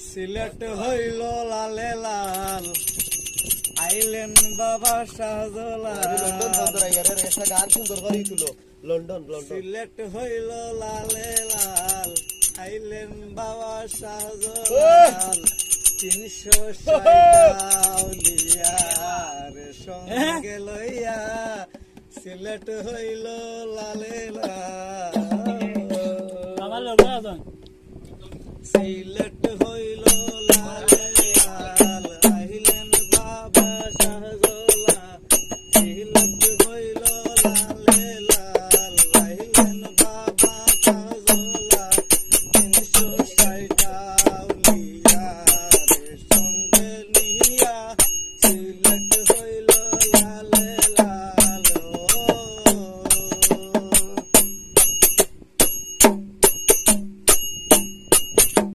সিলেট হইল লালে লাল আইলেন বাবা শাহজালাল সিলেট হইল লালে লাল আইলেন বাবা শাহজালাল 360 সঙ্গে লইয়া সিলেট হইল লালে লাল সিলেট হইল